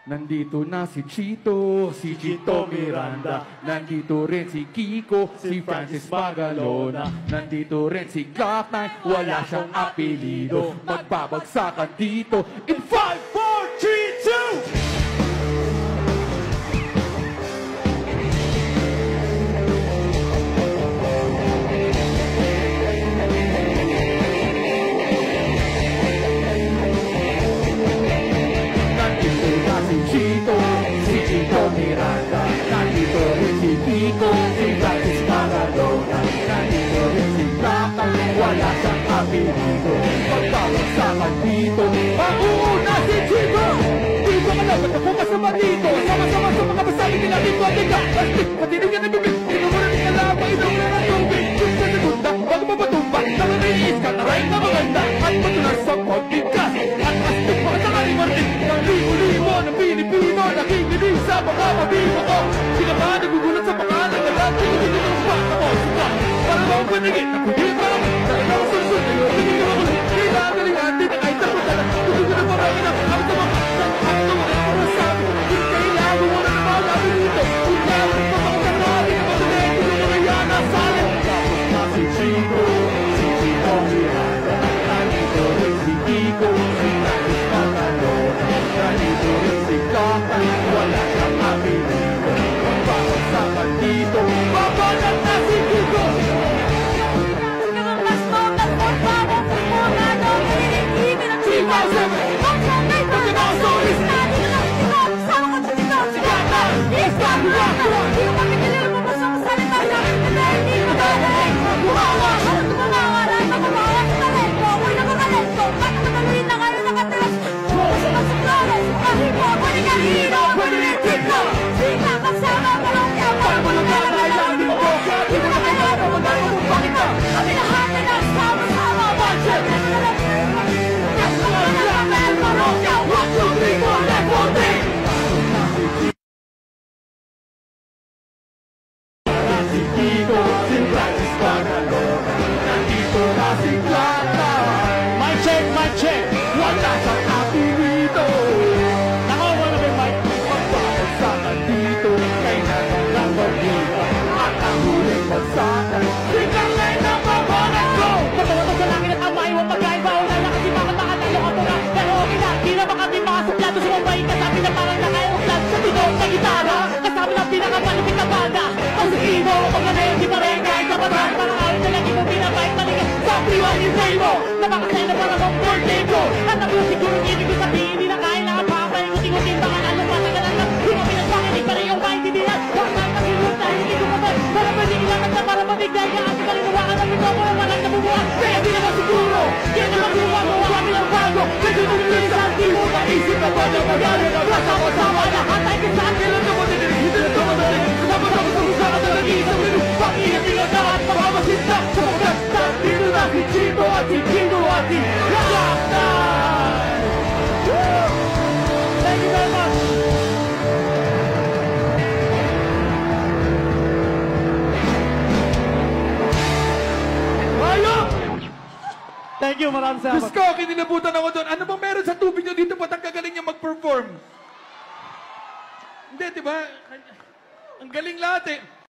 Nandito na si Chito, si Chito Miranda. Nandito rin si Kiko, si Francis Magalona. Nandito rin si Glock9, wala siyang apelido. Magbabagsakan dito in 5, 4, 3, 2! Miranda, nandito rin si Kiko, si Francis Magalona. Nandito rin si Glock9, wala siyang apelido. Magbabagsakan dito, mauna si Chito. Di ko malabat ako kasama dito. Sama-sama sa mga basabi nila dito at ikaw. Plastic, patinig ka na bibig. Tinumura ni kalama, inumura na tubig. Yung sa segunda, bago mabatumba. Nakaliis ka, taray na maganda. At matulas sa pagbigas. At astig, makasakali martin. Ng libo-libo ng Pilipino, nakikinig sa mga mabibo ko. Sila ba nagugulat sa pangalan na lahat? Hindi ko pa ako sila. Para bang panigit, nakulit pa lang. Dahil ako sunod, hindi ko ako ulit. Kailangan din na kahit ako talaga. Gusto ko na marami na ang sa mga sakto mo. Ano sabi ko, hindi kailangan mo na naman namin dito. Kung kailangan mo pa mga namin na matuloy ko na kaya nasalin. Tapos na si Chico, si Chito Miranda. Nandito rin si Kiko, si Francis Magalona. Nandito rin si Glock9, wala siyang apelido. Magbabagsakan dito, babanat na si Kiko. Napakasaya na parang ang birthday ko. At ang mga siguro ibig ko sabihin, hindi na kaya na kapapay. Uting-uting baka na lumatagal lang. Hindi mo pinapakinig pa rin yung maintindihan. Huwag na kasilun dahil hindi ko mabay. Para pwedeng ilangat na para mabigay ka. At kalinawakan ang ito mo na walang nabubuhan. Kaya di naman siguro. Kaya naman gumawa mo kami ng bago. Medyo nung sa timo na isip na ba na magana na kasama-sama na hatay ka sa akin. Kailan naman din hindi na ito madali. Kasama-sama sa musaka na nag-iisang minum. Pag-iingat nila na at makamasin na. Sapagkat dito na si Chito at si Kiko at si Glock9! Thank you very much! Mayo! Thank you, maraming salamat. Diyos ko, kinilabutan ako doon. Ano bang meron sa tubig nyo dito? Ba't ang gagaling niya mag-perform? Hindi, di ba? Ang galing lahat eh.